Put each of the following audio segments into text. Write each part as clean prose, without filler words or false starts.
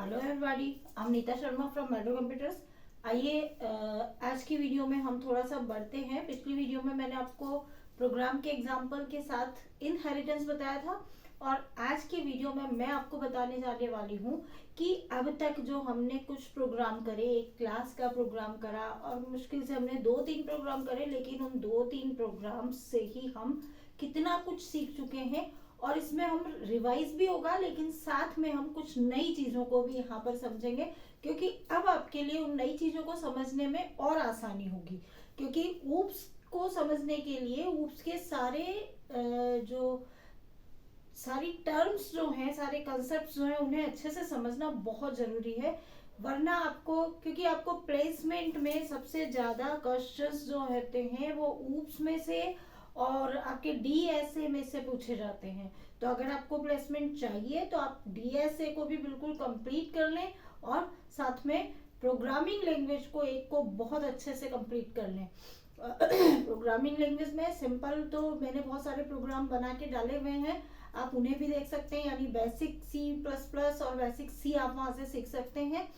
Hello everybody, I am Neeta Sharma from Metro Computers. आइए आज की वीडियो में हम थोड़ा सा बढ़ते हैं। पिछली वीडियो में मैंने आपको प्रोग्राम के एग्जांपल के साथ इनहेरिटेंस बताया था और आज की वीडियो में मैं आपको बताने जाने वाली हूँ कि अब तक जो हमने कुछ प्रोग्राम करे, एक क्लास का प्रोग्राम करा और मुश्किल से हमने 2-3 प्रोग्राम करे, लेकिन उन 2-3 प्रोग्राम से ही हम कितना कुछ सीख चुके हैं और इसमें हम रिवाइज भी होगा, लेकिन साथ में हम कुछ नई चीजों को भी यहाँ पर समझेंगे, क्योंकि अब आपके लिए उन नई चीजों को समझने में और आसानी होगी। क्योंकि ऊप्स को समझने के लिए ऊप्स के सारे जो सारी टर्म्स जो हैं, सारे कंसेप्ट जो हैं, उन्हें अच्छे से समझना बहुत जरूरी है। वरना आपको, क्योंकि आपको प्लेसमेंट में सबसे ज्यादा क्वेश्चंस जो होते हैं वो ऊप्स में से और आपके डीएसए में से पूछे जाते हैं। तो अगर आपको प्लेसमेंट चाहिए तो आप डीएसए को भी बिल्कुल कंप्लीट कर लें और साथ में प्रोग्रामिंग लैंग्वेज को एक को बहुत अच्छे से कंप्लीट कर लें। प्रोग्रामिंग लैंग्वेज में सिंपल तो मैंने बहुत सारे प्रोग्राम बना के डाले हुए हैं, आप उन्हें भी देख सकते हैं। यानी बेसिक C++ और बेसिक सी आप वहां से सीख सकते हैं।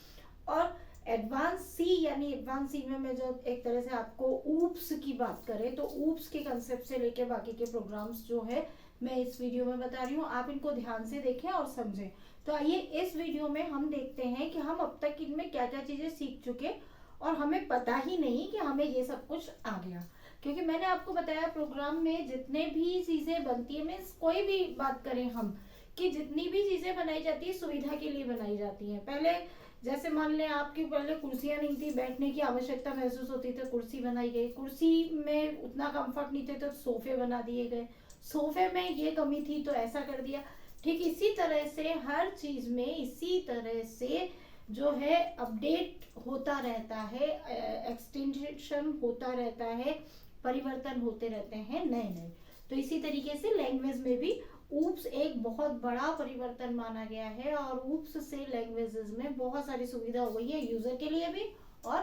और एडवांस सी, यानी एडवांस सी में मैं जब एक तरह से आपको ऊप्स की बात करें तो ऊप्स के कंसेप्ट से लेके बाकी के प्रोग्राम्स जो है मैं इस वीडियो में बता रही हूँ, आप इनको ध्यान से देखें और समझें। तो आइए इस वीडियो में हम देखते हैं कि हम अब तक इनमें क्या क्या चीजें सीख चुके और हमें पता ही नहीं कि हमें ये सब कुछ आ गया। क्योंकि मैंने आपको बताया प्रोग्राम में जितने भी चीजें बनती है, मीन्स कोई भी बात करें हम, कि जितनी भी चीजें बनाई जाती है सुविधा के लिए बनाई जाती हैं। पहले जैसे मान लें आपकी पहले कुर्सियां नहीं थी, बैठने की आवश्यकता महसूस होती थी, कुर्सी बनाई गई। कुर्सी में उतना कंफर्ट नहीं थे तो सोफे बना दिए गए। सोफे में ये कमी थी तो ऐसा कर दिया। ठीक इसी तरह से हर चीज में इसी तरह से जो है अपडेट होता रहता है, एक्सटेंशन होता रहता है, परिवर्तन होते रहते हैं नए नए। तो इसी तरीके से लैंग्वेज में भी ऊप्स एक बहुत बड़ा परिवर्तन माना गया है और ऊप्स से लैंग्वेजेस में बहुत सारी सुविधा हो गई है, यूजर के लिए भी और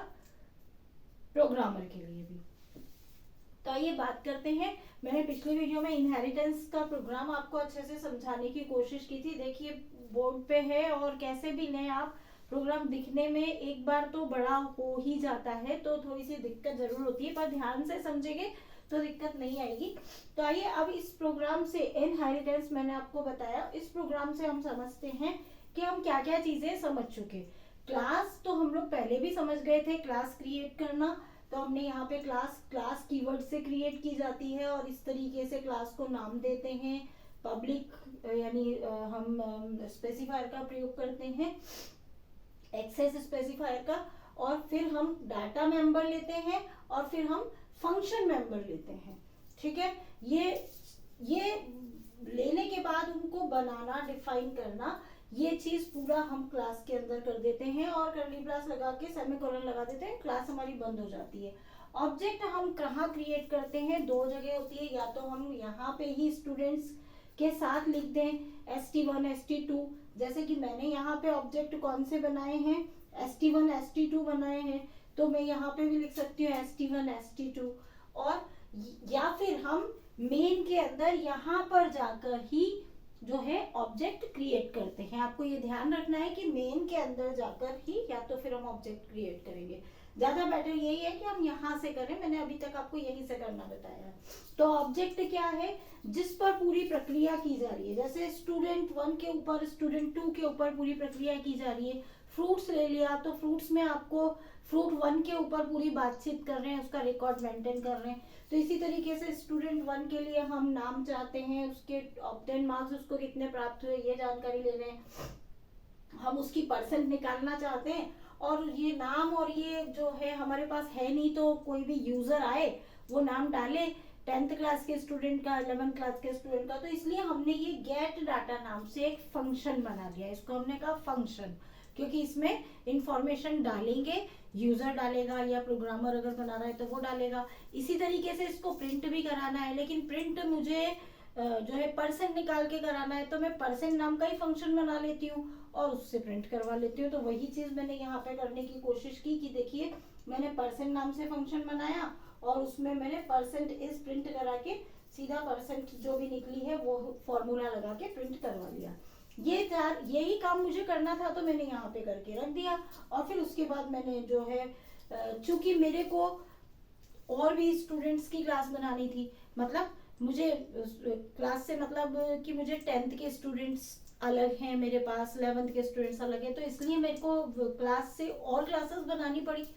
प्रोग्रामर के लिए भी। तो आइए बात करते हैं। मैंने पिछली वीडियो में इनहेरिटेंस का प्रोग्राम आपको अच्छे से समझाने की कोशिश की थी। देखिए बोर्ड पे है और कैसे भी लें आप, प्रोग्राम दिखने में एक बार तो बड़ा हो ही जाता है, तो थोड़ी सी दिक्कत जरूर होती है, पर ध्यान से समझेंगे तो दिक्कत नहीं आएगी। तो आइए अब इस प्रोग्राम से, इनहेरिटेंस मैंने आपको बताया, इस प्रोग्राम से हम समझते हैं कि हम क्या क्या चीजें समझ चुके। क्लास तो हम लोग पहले भी समझ गए थे, क्लास क्रिएट करना। तो हमने यहाँ पे क्लास कीवर्ड से क्रिएट की जाती है और इस तरीके से क्लास को नाम देते हैं। पब्लिक यानी हम स्पेसिफायर का प्रयोग करते हैं, एक्सेस स्पेसिफायर का, और फिर हम डाटा मेंबर लेते हैं और फिर हम फंक्शन मेंबर लेते हैं। ठीक है, ये लेने के बाद उनको बनाना, डिफाइन करना, ये चीज पूरा हम क्लास के अंदर कर देते हैं और कर्ली ब्रेस लगा के सेमीकोलन लगा देते हैं, क्लास हमारी बंद हो जाती है। ऑब्जेक्ट हम कहाँ क्रिएट करते हैं? दो जगह होती है, या तो हम यहाँ पे ही स्टूडेंट्स के साथ लिख दें ST1 ST2, जैसे कि मैंने यहाँ पे ऑब्जेक्ट कौन से बनाए हैं, ST1 ST2 बनाए हैं, तो मैं यहाँ पे भी लिख सकती हूँ ST1 ST2। और या फिर हम मेन के अंदर यहाँ पर जाकर ही जो है ऑब्जेक्ट क्रिएट करते हैं। आपको ये ध्यान रखना है कि मेन के अंदर जाकर ही या तो फिर हम ऑब्जेक्ट क्रिएट करेंगे। ज्यादा बेटर यही है कि हम यहाँ से करें, मैंने अभी तक आपको यहीं से करना बताया। तो ऑब्जेक्ट क्या है? जिस पर पूरी प्रक्रिया की जा रही है। जैसे स्टूडेंट 1 के ऊपर, स्टूडेंट 2 के ऊपर पूरी प्रक्रिया की जा रही है। फ्रूट्स ले लिया तो फ्रूट्स में आपको फ्रूट 1 के ऊपर पूरी बातचीत कर रहे हैं, उसका रिकॉर्ड मेंटेन कर रहे हैं। तो इसी तरीके से स्टूडेंट 1 के लिए हम नाम चाहते हैं, उसके ऑब्टेन मार्क्स उसको कितने प्राप्त हुए ये जानकारी ले रहे हैं, हम उसकी परसेंट निकालना चाहते हैं। और ये नाम और ये जो है हमारे पास है नहीं, तो कोई भी यूजर आए वो नाम डाले 10th क्लास के स्टूडेंट का, 11th क्लास के स्टूडेंट का। तो इसलिए हमने ये गेट डाटा नाम से एक फंक्शन बना दिया, इसको हमने कहा फंक्शन, क्योंकि इसमें इंफॉर्मेशन डालेंगे, यूजर डालेगा या प्रोग्रामर अगर बना रहा है तो वो डालेगा। इसी तरीके से इसको प्रिंट भी कराना है, लेकिन प्रिंट मुझे जो है परसेंट निकाल के कराना है, तो मैं परसेंट नाम का ही फंक्शन बना लेती हूँ और उससे प्रिंट करवा लेती हूँ। तो वही चीज मैंने यहाँ पे करने की कोशिश की कि देखिए मैंने परसेंट नाम से फंक्शन बनाया और उसमें मैंने परसेंट इज प्रिंट करा के सीधा परसेंट जो भी निकली है वो फॉर्मूला लगा के प्रिंट करवा लिया। यही काम मुझे करना था, तो मैंने यहाँ पे करके रख दिया। और फिर उसके बाद मैंने जो है, चूंकि मेरे को और भी स्टूडेंट्स की क्लास बनानी थी, मतलब मुझे क्लास से मतलब कि मुझे 10th के स्टूडेंट्स अलग हैं मेरे पास, 11th के स्टूडेंट्स अलग हैं, तो इसलिए मेरे को क्लास से और क्लासेस बनानी पड़ी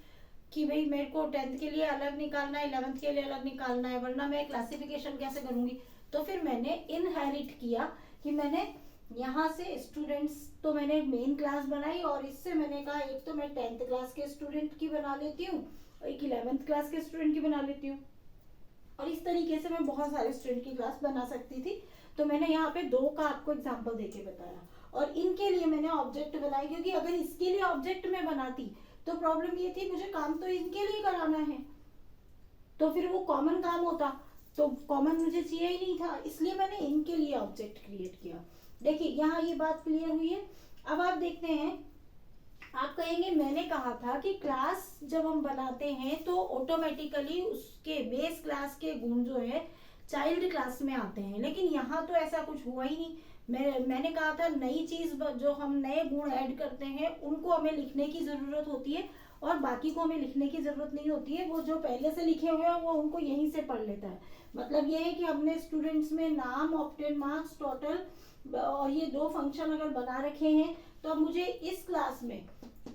कि भाई मेरे को 10th के लिए अलग निकालना है, 11th के लिए अलग निकालना है, वरना मैं क्लासिफिकेशन कैसे करूंगी। तो फिर मैंने इनहेरिट किया कि मैंने यहाँ से स्टूडेंट्स, तो मैंने मेन क्लास बनाई और इससे मैंने कहा एक तो मैं 10th क्लास के स्टूडेंट की बना लेती हूँ और एक 11th क्लास के स्टूडेंट की बना लेती हूँ, और इस तरीके से मैं बहुत सारे स्टूडेंट की क्लास बना सकती थी। तो मैंने यहाँ पे 2 का आपको एग्जाम्पल देके बताया, और इनके लिए मैंने ऑब्जेक्ट बनाई, क्योंकि अगर इसके लिए ऑब्जेक्ट में बनाती तो प्रॉब्लम ये थी, मुझे काम तो इनके लिए कराना है, तो फिर वो कॉमन काम होता, तो कॉमन मुझे चाहिए ही नहीं था, इसलिए मैंने इनके लिए ऑब्जेक्ट क्रिएट किया। देखिए यहाँ ये बात क्लियर हुई है। अब आप देखते हैं, आप कहेंगे मैंने कहा था कि क्लास जब हम बनाते हैं तो ऑटोमेटिकली उसके बेस क्लास के गुण जो है चाइल्ड क्लास में आते हैं, लेकिन यहाँ तो ऐसा कुछ हुआ ही नहीं। मैंने कहा था नई चीज जो हम नए गुण ऐड करते हैं उनको हमें लिखने की जरूरत होती है, और बाकी को हमें लिखने की जरूरत नहीं होती है, वो जो पहले से लिखे हुए हैं वो उनको यहीं से पढ़ लेता है। मतलब ये है कि हमने स्टूडेंट्स में नाम, ऑब्टेन मार्क्स, टोटल और ये 2 फंक्शन अगर बना रखे हैं, तो अब मुझे इस क्लास में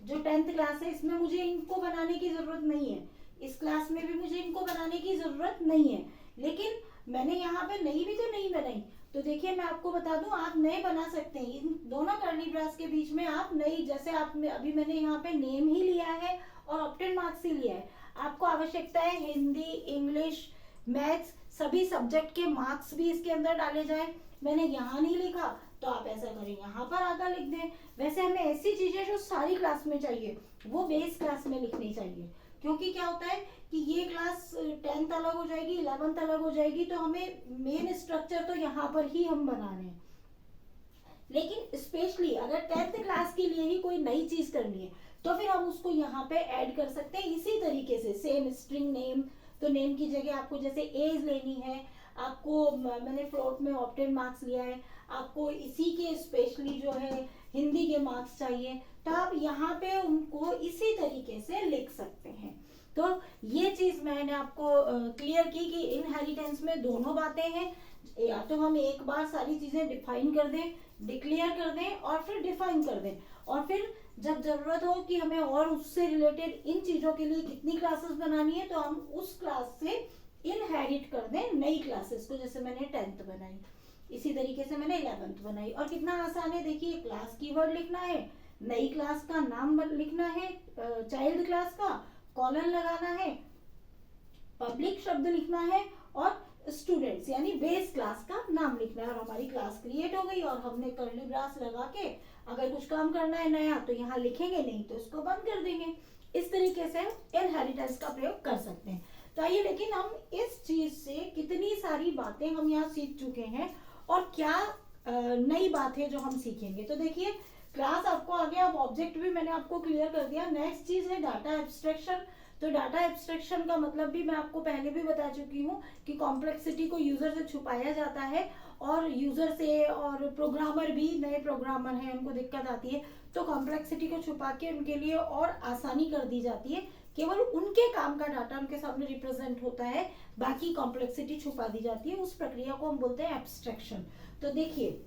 जो 10th क्लास है इसमें मुझे इनको बनाने की जरूरत नहीं है, इस क्लास में भी मुझे इनको बनाने की जरूरत नहीं है, लेकिन मैंने यहाँ पे नई भी तो नहीं बनाई। तो देखिए मैं आपको बता दूं, आप नए बना सकते हैं, इन दोनों कर्ली ब्रास के बीच में आप नई, जैसे आप अभी मैंने यहाँ पे नेम ही लिया है और ऑब्टेन मार्क्स ही लिया है, आपको आवश्यकता है हिंदी, इंग्लिश, मैथ्स सभी सब्जेक्ट के मार्क्स भी इसके अंदर डाले जाए, मैंने यहाँ नहीं लिखा, तो आप ऐसा करें यहाँ पर आधा लिख दें। वैसे हमें ऐसी चीजें जो सारी क्लास में चाहिए वो बेस क्लास में लिखनी चाहिए, क्योंकि क्या होता है कि ये क्लास 10th अलग हो जाएगी, 11th अलग हो जाएगी, तो हमें मेन स्ट्रक्चर तो यहाँ पर ही हम बना रहे हैं, लेकिन स्पेशली अगर 10th क्लास के लिए ही कोई नई चीज करनी है तो फिर हम उसको यहाँ पे ऐड कर सकते हैं। इसी तरीके से सेम स्ट्रिंग नेम, तो नेम की जगह आपको जैसे एज लेनी है, आपको मैंने फ्लोट में ऑब्टेन मार्क्स लिया है, आपको इसी के स्पेशली जो है हिंदी के मार्क्स चाहिए, तो आप यहाँ पे उनको इसी तरीके से लिख सकते हैं। तो ये चीज मैंने आपको क्लियर की कि इनहेरिटेंस में दोनों बातें हैं, या तो हम एक बार सारी चीजें डिफाइन कर दें, डिक्लेयर कर दें और फिर डिफाइन कर दें, और फिर जब जरूरत हो कि हमें और उससे रिलेटेड इन चीजों के लिए कितनी क्लासेस बनानी है, तो हम उस क्लास से इनहेरिट कर दें नई क्लासेस को। जैसे मैंने 10th बनाई, इसी तरीके से मैंने 11th बनाई, और कितना आसान है, देखिए क्लास कीवर्ड लिखना है, नई क्लास का नाम लिखना है, चाइल्ड क्लास का कॉलन लगाना है, पब्लिक शब्द लिखना है, और स्टूडेंट्स यानी बेस क्लास का नाम लिखना है, और हमारी क्लास क्रिएट हो गई। और हमने कर्ली ब्रास लगा के अगर कुछ काम करना है नया तो यहाँ लिखेंगे, नहीं तो इसको बंद कर देंगे। इस तरीके से इनहेरिटेंस का प्रयोग कर सकते हैं। तो आइए, लेकिन हम इस चीज से कितनी सारी बातें हम यहाँ सीख चुके हैं और क्या नई बात है जो हम सीखेंगे। तो देखिए क्लास आपको आ गया, अब ऑब्जेक्ट भी मैंने आपको क्लियर कर दिया। नेक्स्ट चीज है डाटा एब्स्ट्रैक्शन। तो डाटा एब्स्ट्रैक्शन का मतलब भी मैं आपको पहले भी बता चुकी हूँ कि कॉम्प्लेक्सिटी को यूजर से छुपाया जाता है, और यूजर से, और प्रोग्रामर भी, नए प्रोग्रामर हैं उनको दिक्कत आती है, तो कॉम्प्लेक्सिटी को छुपा के उनके लिए और आसानी कर दी जाती है, केवल उनके काम का डाटा उनके सामने रिप्रेजेंट होता है, बाकी कॉम्प्लेक्सिटी छुपा दी जाती है। उस प्रक्रिया को हम बोलते हैं एब्स्ट्रैक्शन। तो देखिए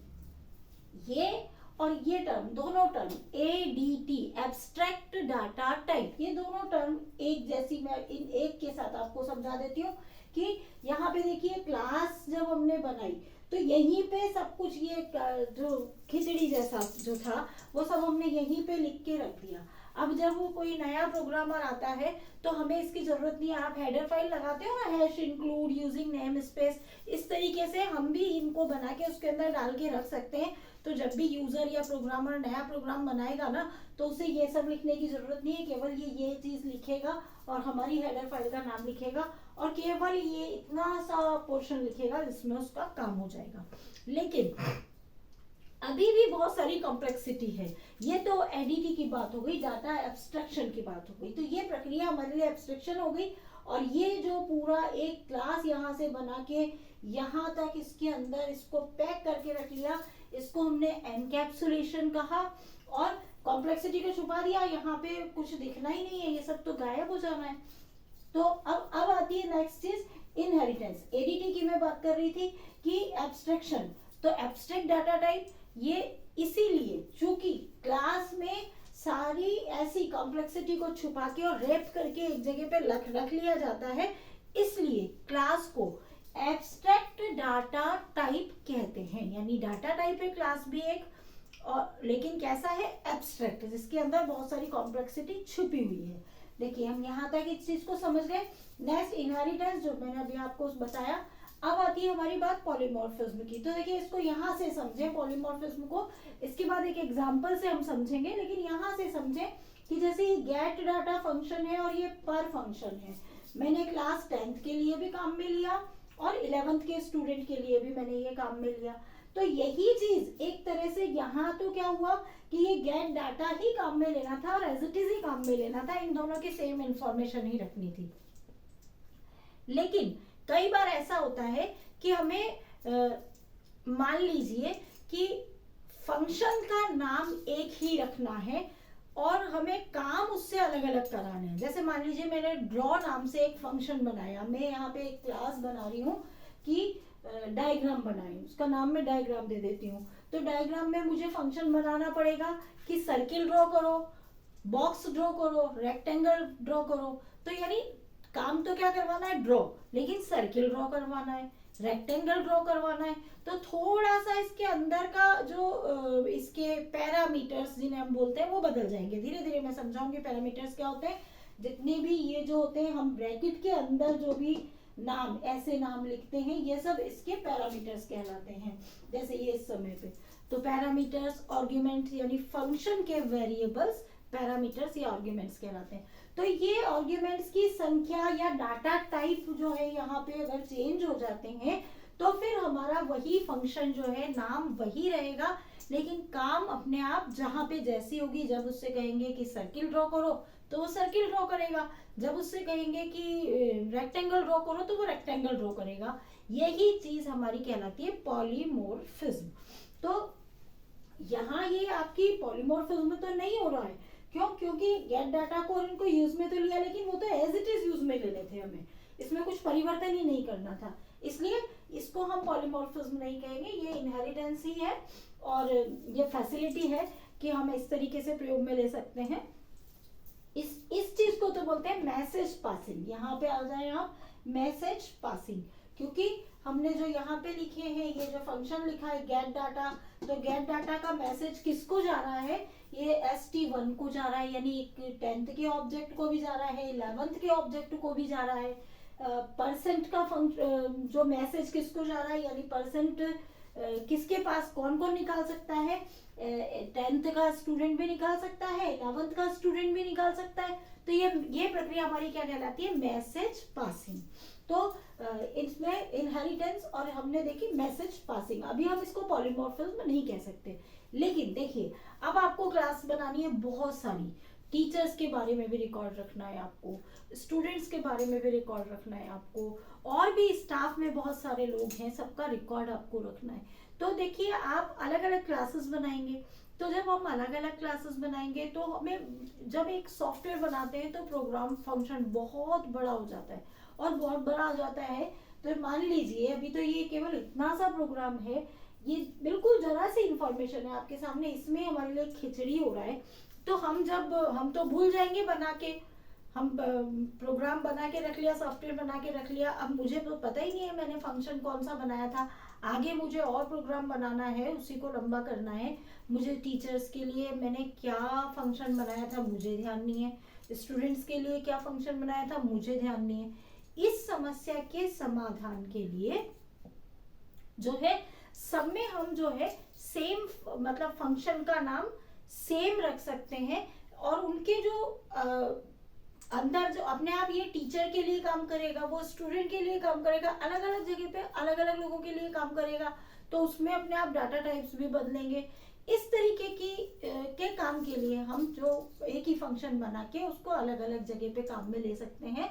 ये और ये टर्म, दोनों term ADT, abstract data type, ये दोनों टर्म एक जैसी, मैं इन एक के साथ आपको समझा देती हूँ कि यहाँ पे देखिए क्लास जब हमने बनाई तो यहीं पे सब कुछ, ये जो खिचड़ी जैसा जो था वो सब हमने यहीं पे लिख के रख दिया। अब जब वो कोई नया प्रोग्रामर आता है तो हमें इसकी जरूरत नहीं है। आप हेडर फाइल लगाते हो ना, hash include using name space, इस तरीके से हम भी इनको बना के उसके अंदर डाल के रख सकते हैं। तो जब भी यूजर या प्रोग्रामर नया प्रोग्राम बनाएगा ना, तो उसे ये सब लिखने की जरूरत नहीं है, केवल ये चीज लिखेगा और हमारी हेडर फाइल का नाम लिखेगा और केवल ये इतना सा पोर्शन लिखेगा जिसमें उसका काम हो जाएगा। लेकिन अभी भी बहुत सारी कॉम्प्लेक्सिटी है। ये तो एडीटी की बात हो गई, डाटा एब्स्ट्रैक्शन की बात हो गई, तो ये प्रक्रिया हमारे लिए एब्स्ट्रैक्शन हो गई। और ये जो पूरा एक क्लास यहाँ से बना के यहाँ तक इसके अंदर इसको पैक करके रख लिया, इसको हमने एनकैप्सुलेशन कहा, और कॉम्प्लेक्सिटी को छुपा दिया, यहाँ पे कुछ दिखना ही नहीं है, ये सब तो गायब हो जाना है। तो अब आती है नेक्स्ट चीज, इनहेरिटेंस। एडीटी की मैं बात कर रही थी कि एब्स्ट्रैक्शन, तो एब्स्ट्रैक्ट डाटा टाइप, ये इसीलिए चूंकि क्लास में सारी ऐसी कॉम्प्लेक्सिटी को छुपा के और रैप करके एक जगह पे रख लिया जाता है, इसलिए क्लास को एब्स्ट्रैक्ट डाटा टाइप कहते हैं। यानी डाटा टाइप है क्लास भी एक, और लेकिन कैसा है, एब्स्ट्रैक्ट, जिसके अंदर बहुत सारी कॉम्प्लेक्सिटी छुपी हुई है। देखिए हम यहाँ तक इस चीज को समझ गए। नेक्स्ट इनहेरिटेंस जो मैंने अभी आपको बताया। अब आती है हमारी बात पॉलीमॉर्फिज्म की। तो देखिए इसको यहाँ से समझें पॉलीमॉर्फिज्म को, इसके बाद एक एग्जांपल से हम समझेंगे, लेकिन यहाँ से समझें कि जैसे ये गेट डाटा फंक्शन है और ये पर फंक्शन है, मैंने क्लास 10th के लिए भी काम में लिया और 11th के स्टूडेंट के लिए भी मैंने ये काम में लिया। तो यही चीज एक तरह से यहाँ तो क्या हुआ कि ये गेट डाटा ही काम में लेना था और एज इट इज ही काम में लेना था, इन दोनों की सेम इंफॉर्मेशन ही रखनी थी। लेकिन कई बार ऐसा होता है कि हमें मान लीजिए कि फंक्शन का नाम एक ही रखना है और हमें काम उससे अलग अलग कराने हैं। जैसे मान लीजिए मैंने ड्रॉ नाम से एक फंक्शन बनाया, मैं यहाँ पे एक क्लास बना रही हूँ कि डायग्राम बनाए, उसका नाम मैं डायग्राम दे देती हूँ। तो डायग्राम में मुझे फंक्शन बनाना पड़ेगा कि सर्किल ड्रॉ करो, बॉक्स ड्रॉ करो, रेक्टेंगल ड्रॉ करो। तो यानी काम तो क्या करवाना है, ड्रॉ, लेकिन सर्किल ड्रॉ करवाना है, रेक्टेंगल ड्रॉ करवाना है। तो थोड़ा सा इसके अंदर का जो इसके पैरामीटर्स जिन्हें हम बोलते हैं वो बदल जाएंगे। धीरे धीरे मैं समझाऊंगी पैरामीटर्स क्या होते हैं। जितने भी ये जो होते हैं हम ब्रैकेट के अंदर जो भी नाम, ऐसे नाम लिखते हैं, ये सब इसके पैरामीटर्स कहलाते हैं। जैसे ये इस समय पे तो पैरामीटर्स, आर्गुमेंट यानी फंक्शन के वेरिएबल्स पैरामीटर्स या आर्गुमेंट्स कहलाते हैं। तो ये आर्गुमेंट्स की संख्या या डाटा टाइप जो है यहाँ पे अगर चेंज हो जाते हैं तो फिर हमारा वही फंक्शन जो है नाम वही रहेगा, लेकिन काम अपने आप जहाँ पे जैसी होगी, जब उससे कहेंगे कि सर्किल ड्रॉ करो तो वो सर्किल ड्रॉ करेगा, जब उससे कहेंगे कि रेक्टेंगल ड्रॉ करो तो वो रेक्टेंगल ड्रॉ करेगा। यही चीज हमारी कहलाती है पॉलीमॉर्फिज्म। तो यहाँ ये आपकी पॉलीमॉर्फिज्म तो नहीं हो रहा है, क्यों? क्योंकि गेट डाटा को और इनको यूज में तो लिया, लेकिन वो तो एज इट इज यूज में लेने थे, हमें इसमें कुछ परिवर्तन ही नहीं करना था, इसलिए इसको हम पॉलीमॉर्फिज्म नहीं कहेंगे, ये इनहेरिटेंस ही है और ये फैसिलिटी है कि हम इस तरीके से प्रयोग में ले सकते हैं। इस चीज को तो बोलते हैं मैसेज पासिंग। यहाँ पे आ जाए आप, मैसेज पासिंग, क्योंकि हमने जो यहाँ पे लिखे हैं, ये जो फंक्शन लिखा है गेट डाटा, तो गेट डाटा का मैसेज किसको जा रहा है, ये ST1 को जा रहा है, यानी 10th के ऑब्जेक्ट को भी जा रहा है, 11th के ऑब्जेक्ट को भी जा रहा है। परसेंट का जो मैसेज किसको जा रहा है, यानी परसेंट किसके पास कौन कौन निकाल सकता है, 10th का स्टूडेंट भी निकाल सकता है, 11th का स्टूडेंट भी निकाल सकता है। तो ये प्रक्रिया हमारी क्या कहलाती है, मैसेज पासिंग। तो इसमें इनहेरिटेंस और हमने देखी मैसेज पासिंग। अभी हम इसको पॉलीमॉर्फिज्म नहीं कह सकते, लेकिन देखिए अब आपको क्लास बनानी है बहुत सारी, टीचर्स के बारे में भी रिकॉर्ड रखना है आपको, स्टूडेंट्स के बारे में भी रिकॉर्ड रखना है आपको, और भी स्टाफ में बहुत सारे लोग हैं, सबका रिकॉर्ड आपको रखना है। तो देखिए आप अलग अलग क्लासेस बनाएंगे, तो जब हम अलग अलग क्लासेस बनाएंगे तो हमें जब एक सॉफ्टवेयर बनाते हैं तो प्रोग्राम फंक्शन बहुत बड़ा हो जाता है, और बहुत बड़ा हो जाता है तो मान लीजिए अभी तो ये केवल इतना सा प्रोग्राम है, ये बिल्कुल जरा सी इंफॉर्मेशन है आपके सामने, इसमें हमारे लिए खिचड़ी हो रहा है। तो हम तो भूल जाएंगे बना के, हम प्रोग्राम बना के रख लिया, सॉफ्टवेयर बना के रख लिया, अब मुझे तो पता ही नहीं है मैंने फंक्शन कौन सा बनाया था, आगे मुझे और प्रोग्राम बनाना है, उसी को लंबा करना है। मुझे टीचर्स के लिए मैंने क्या फंक्शन बनाया था मुझे ध्यान नहीं है, स्टूडेंट्स के लिए क्या फंक्शन बनाया था मुझे ध्यान नहीं है। इस समस्या के समाधान के लिए जो है सब में हम जो है सेम मतलब फंक्शन का नाम सेम रख सकते हैं, और उनके जो अंदर जो अपने आप ये टीचर के लिए काम करेगा, वो स्टूडेंट के लिए काम करेगा, अलग अलग जगह पे अलग अलग लोगों के लिए काम करेगा, तो उसमें अपने आप डाटा टाइप्स भी बदलेंगे। इस तरीके की के काम के लिए हम जो एक ही फंक्शन बना के उसको अलग अलग जगह पे काम में ले सकते हैं,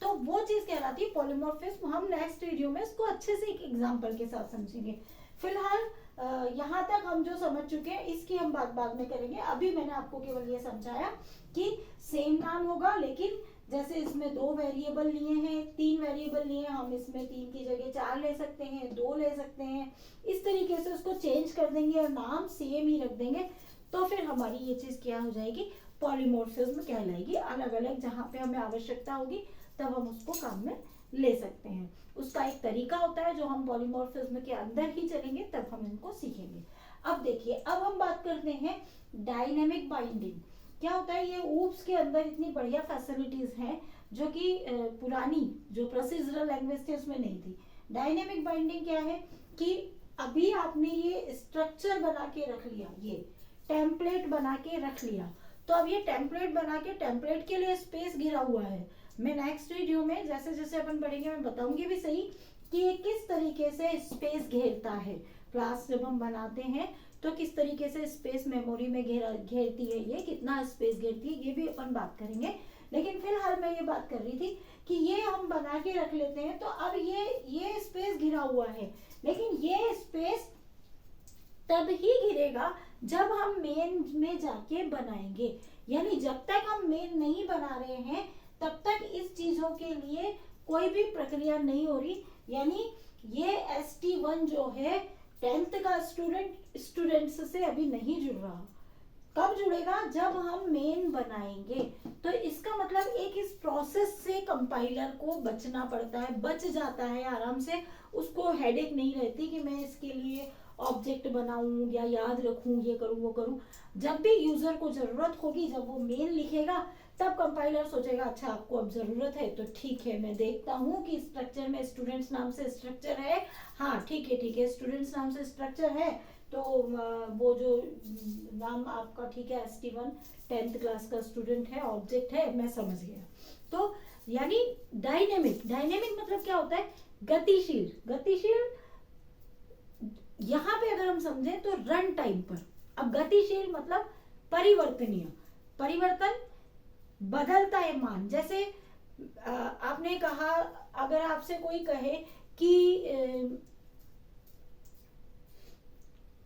तो वो चीज कहलाती है पॉलीमॉर्फिज्म। हम नेक्स्ट वीडियो में इसको अच्छे से एक एग्जांपल के साथ समझेंगे। फिलहाल यहाँ तक हम जो समझ चुके हैं इसकी हम बात बाद में करेंगे। अभी मैंने आपको केवल ये समझाया कि सेम नाम होगा, लेकिन जैसे इसमें 2 वेरिएबल लिए हैं, 3 वेरिएबल लिए हैं, हम इसमें 3 की जगह 4 ले सकते हैं, 2 ले सकते हैं। इस तरीके से उसको चेंज कर देंगे और नाम सेम ही रख देंगे, तो फिर हमारी ये चीज क्या हो जाएगी, पॉलीमॉर्फिज्म कहलाएगी। अलग अलग जहाँ पे हमें आवश्यकता होगी तब हम उसको काम में ले सकते हैं। उसका एक तरीका होता है जो हम पॉलीमॉर्फिज्म के अंदर ही चलेंगे तब हम इनको सीखेंगे। अब देखिए, अब हम बात करते हैं डायनेमिक बाइंडिंग। क्या होता है, ये ऊप्स के अंदर इतनी बढ़िया फैसिलिटीज हैं जो कि पुरानी जो प्रोसीजरल लैंग्वेज थी उसमें नहीं थी। डायनेमिक बाइंडिंग क्या है कि अभी आपने ये स्ट्रक्चर बना के रख लिया, ये टेम्पलेट बना के रख लिया, तो अब ये टेम्पलेट बना के टेम्पलेट के लिए स्पेस घिरा हुआ है। मैं नेक्स्ट वीडियो में जैसे जैसे अपन पढ़ेंगे मैं बताऊंगी भी सही कि ये किस तरीके से स्पेस घेरता है। क्लास जब हम बनाते हैं तो किस तरीके से स्पेस मेमोरी में घेरती है, ये कितना स्पेस घेरती है, ये भी अपन बात करेंगे। लेकिन फिलहाल मैं ये बात कर रही थी कि ये हम बना के रख लेते हैं, तो अब ये स्पेस घिरा हुआ है, लेकिन ये स्पेस तब ही घिरेगा जब हम मेन में जाके बनाएंगे। यानी जब तक हम मेन नहीं बना रहे हैं तब तक इस चीजों के लिए कोई भी प्रक्रिया नहीं हो रही। यानी ये ST1 जो है 10th का स्टूडेंट्स से अभी नहीं जुड़ रहा। कब जुड़ेगा, जब हम मेन बनाएंगे। तो इसका मतलब एक इस प्रोसेस से कंपाइलर को बचना पड़ता है, बच जाता है आराम से, उसको हेडेक नहीं रहती कि मैं इसके लिए ऑब्जेक्ट बनाऊं या याद रखूं, ये करूं वो करूं। जब भी यूजर को जरूरत होगी, जब वो मेन लिखेगा तब कंपाइलर सोचेगा अच्छा आपको अब जरूरत है तो ठीक है, मैं देखता हूँ कि स्ट्रक्चर में स्टूडेंट्स नाम से स्ट्रक्चर है, हाँ ठीक है स्टूडेंट्स नाम से स्ट्रक्चर है, तो वो जो नाम आपका ठीक है ST1 10th क्लास का स्टूडेंट है, ऑब्जेक्ट है, मैं समझ गया। तो यानी डायनेमिक मतलब क्या होता है, गतिशील। यहाँ पे अगर हम समझें तो रन टाइम पर। अब गतिशील मतलब परिवर्तन, बदलता है मान। जैसे आपने कहा, अगर आपसे कोई कहे कि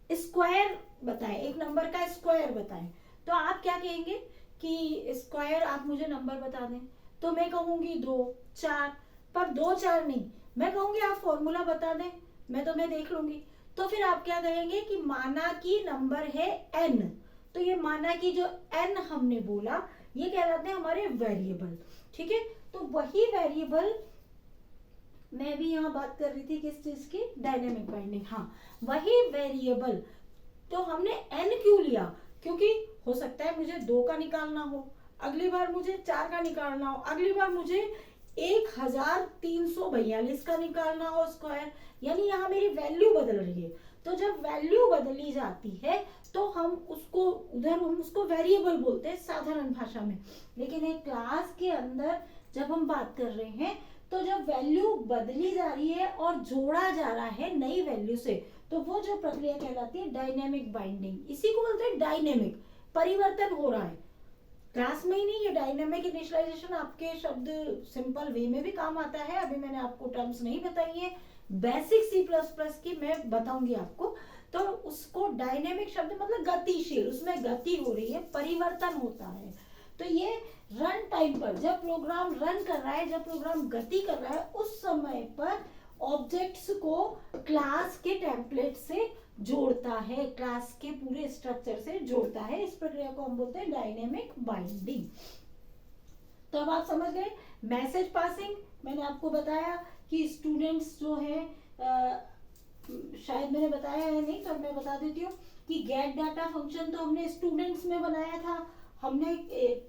स्क्वायर बताएं, एक नंबर का स्क्वायर बताएं, तो आप क्या कहेंगे कि स्क्वायर आप मुझे नंबर बता दें, तो मैं कहूंगी 2 4, पर 2 4 नहीं, मैं कहूंगी आप फॉर्मूला बता दें, मैं तुम्हें देख लूंगी। तो फिर आप क्या कहेंगे कि माना की नंबर है n, तो ये माना की जो n हमने बोला ये कहलाते हैं हमारे वेरिएबल। ठीक है, तो वही वेरिएबल मैं भी यहाँ बात कर रही थी किस चीज की, डायनेमिक बाइंडिंग। हाँ, वही वेरिएबल। तो हमने n क्यों लिया, क्योंकि हो सकता है मुझे 2 का निकालना हो, अगली बार मुझे 4 का निकालना हो, अगली बार मुझे 1342 का निकालना हो स्क्वायर। यानी यहाँ मेरी वैल्यू बदल रही है। तो जब वैल्यू बदली जाती है तो हम उसको वेरिएबल बोलते हैं साधारण भाषा में। लेकिन एक क्लास के अंदर जब हम बात कर रहे हैं तो जब वैल्यू बदली जा रही है और जोड़ा जा रहा है नई वैल्यू से, तो वो जो प्रक्रिया कहलाती है डायनेमिक बाइंडिंग। इसी को बोलते हैं डायनेमिक, परिवर्तन हो रहा है क्लास में ही नहीं। ये डायनेमिक इनिशियलाइजेशन आपके शब्द सिंपल वे में भी काम आता है। अभी मैंने आपको टर्म्स नहीं बताई है, बेसिक C++ की मैं बताऊंगी आपको। तो उसको डायनेमिक शब्द मतलब गतिशील, उसमें गति हो रही है, परिवर्तन होता है। तो ये रन टाइम पर जब प्रोग्राम रन कर रहा है, जब प्रोग्राम गति कर रहा है, उस समय पर ऑब्जेक्ट्स को क्लास के टेम्पलेट से जोड़ता है, क्लास के पूरे स्ट्रक्चर से जोड़ता है। इस प्रक्रिया को हम बोलते हैं डायनेमिक बाइंडिंग। तो अब आप समझ गए। मैसेज पासिंग मैंने आपको बताया कि स्टूडेंट्स जो है, शायद मैंने बताया है नहीं तो मैं बता देती हूँ कि गेट डाटा फंक्शन तो हमने स्टूडेंट्स में बनाया था, हमने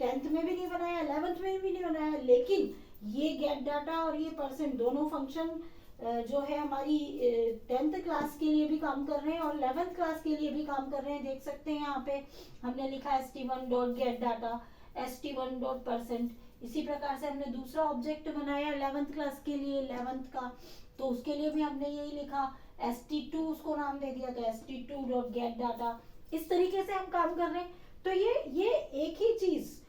10th में भी नहीं बनाया, 11th में भी नहीं बनाया। लेकिन ये गेट डाटा और ये परसेंट दोनों फंक्शन जो है हमारी 10th क्लास के लिए भी काम कर रहे हैं और 11th क्लास के लिए भी काम कर रहे हैं। देख सकते हैं यहाँ पे हमने लिखा ST1.getData, ST1.percent। इसी प्रकार से हमने दूसरा ऑब्जेक्ट बनाया 11th क्लास के लिए, 11th का, तो उसके लिए भी हमने यही लिखा ST2, उसको नाम दे दिया तो ST2.getData। इस तरीके से हम काम कर रहे हैं। तो ये एक ही चीज,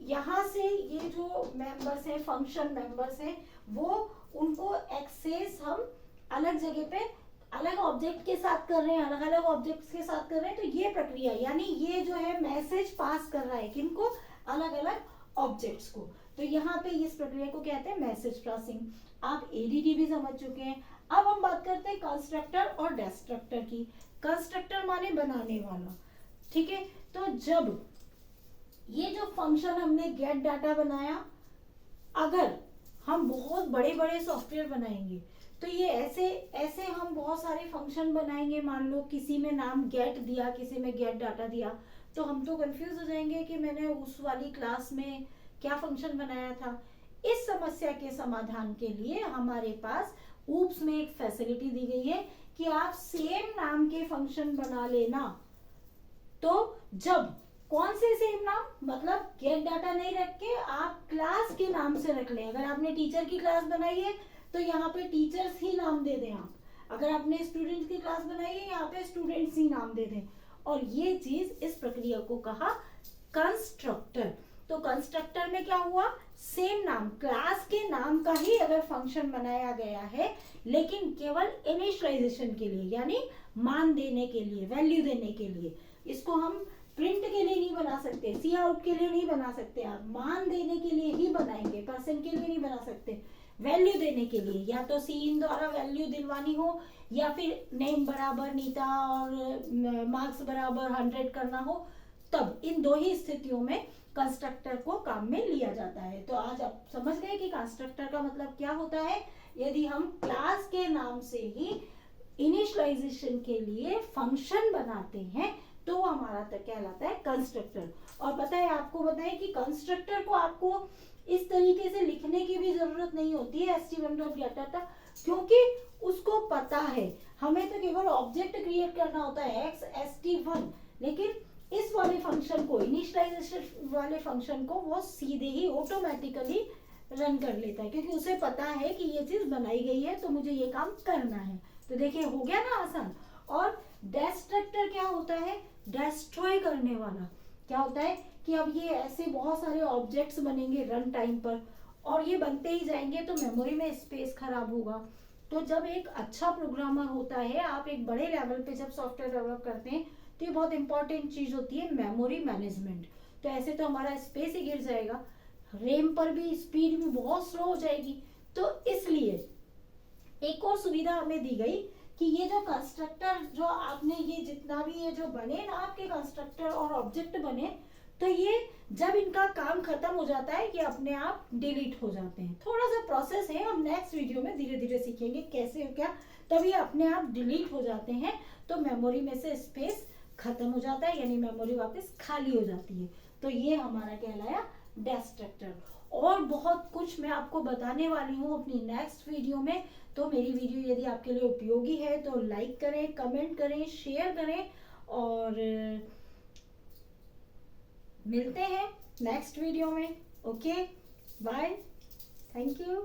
यहाँ से ये जो मेंबर्स हैं, फंक्शन मेंबर्स हैं, वो उनको एक्सेस हम अलग जगह पे अलग ऑब्जेक्ट के साथ कर रहे हैं, अलग अलग ऑब्जेक्ट्स के साथ कर रहे हैं, तो ये प्रक्रिया यानी ये जो है मैसेज पास कर रहा है किनको, अलग अलग ऑब्जेक्ट्स को। तो यहाँ पे इस प्रक्रिया को कहते हैं मैसेज पासिंग। आप एडीडी भी समझ चुके हैं। अब हम बात करते हैं कंस्ट्रक्टर और डिस्ट्रक्टर की। कंस्ट्रक्टर माने बनाने वाला, ठीक है। तो जब ये जो फंक्शन हमने गेट डाटा बनाया, अगर हम बहुत बड़े बड़े सॉफ्टवेयर बनाएंगे तो ये ऐसे ऐसे हम बहुत सारे फंक्शन बनाएंगे। मान लो किसी में नाम गेट दिया, किसी में गेट डाटा दिया, तो हम तो कंफ्यूज हो जाएंगे कि मैंने उस वाली क्लास में क्या फंक्शन बनाया था। इस समस्या के समाधान के लिए हमारे पास ऊप्स में एक फैसिलिटी दी गई है कि आप सेम नाम के फंक्शन बना लेना। तो जब कौन से सेम नाम, मतलब गेट डाटा नहीं रख के आप क्लास के नाम से रख लें। अगर आपने टीचर की क्लास बनाई है तो यहाँ पे टीचर्स ही नाम दे दें आप। अगर आपने स्टूडेंट्स की क्लास बनाई है, यहाँ पे स्टूडेंट्स ही नाम दे दें। और ये चीज, इस प्रक्रिया को कहा कंस्ट्रक्टर। तो कंस्ट्रक्टर में क्या हुआ, सेम नाम, क्लास के नाम का ही अगर फंक्शन बनाया गया है, लेकिन केवल इनिशियलाइजेशन के लिए, यानी मान देने के लिए, वैल्यू देने के लिए। इसको हम प्रिंट के लिए नहीं बना सकते, सी आउट के लिए नहीं बना सकते, आप मान देने के लिए ही बनाएंगे, परसेंट के लिए नहीं बना सकते। वैल्यू देने के लिए, या तो सी इन द्वारा वैल्यू दिलवानी हो, या फिर नेम बराबर नीता और मार्क्स बराबर 100 करना हो, तब इन दो ही स्थितियों में कंस्ट्रक्टर को काम में लिया जाता है। तो आज आप समझ गए कि कंस्ट्रक्टर का मतलब क्या होता है। यदि हम क्लास के नाम से ही इनिशियलाइजेशन के लिए फंक्शन बनाते हैं तो वो हमारा कहलाता है कंस्ट्रक्टर। और पता है, आपको बताएं कि कंस्ट्रक्टर को आपको इस तरीके से लिखने की भी जरूरत नहीं होती है st1.getData, क्योंकि उसको पता है हमें तो केवल ऑब्जेक्ट क्रिएट करना होता है x st1, लेकिन इस वाले फंक्शन को, इनिशियलाइजेशन वाले फंक्शन को वो सीधे ही ऑटोमेटिकली रन कर लेता है, क्योंकि उसे पता है कि ये चीज बनाई गई है तो मुझे ये काम करना है। तो देखिए हो गया ना आसान। और डिस्ट्रक्टर क्या होता है, डिस्ट्रॉय करने वाला। क्या होता है कि अब ये ऐसे बहुत सारे ऑब्जेक्ट्स बनेंगे रन टाइम पर, और ये बनते ही जाएंगे तो मेमोरी में स्पेस खराब होगा। तो जब एक अच्छा प्रोग्रामर होता है, आप एक बड़े लेवल पे जब सॉफ्टवेयर डेवलप करते हैं, तो ये बहुत इंपॉर्टेंट चीज होती है मेमोरी मैनेजमेंट। तो ऐसे तो हमारा स्पेस ही गिर जाएगा, रैम पर भी स्पीड भी बहुत स्लो हो जाएगी। तो इसलिए एक और सुविधा हमें दी गई कि ये जो कंस्ट्रक्टर, जो आपने ये जितना भी ये जो बने ना आपके कंस्ट्रक्टर और ऑब्जेक्ट बने, तो ये जब इनका काम खत्म हो जाता है ये अपने आप डिलीट हो जाते हैं। थोड़ा सा प्रोसेस है, हम नेक्स्ट वीडियो में धीरे धीरे सीखेंगे कैसे हो क्या, तब ये अपने आप डिलीट हो जाते हैं। तो मेमोरी में से स्पेस खत्म हो जाता है, यानी मेमोरी वापस खाली हो जाती है। तो ये हमारा कहलाया डिस्ट्रक्टर। और बहुत कुछ मैं आपको बताने वाली हूँ अपनी नेक्स्ट वीडियो में। तो मेरी वीडियो यदि आपके लिए उपयोगी है तो लाइक करें, कमेंट करें, शेयर करें, और मिलते हैं नेक्स्ट वीडियो में। Okay, bye, thank you.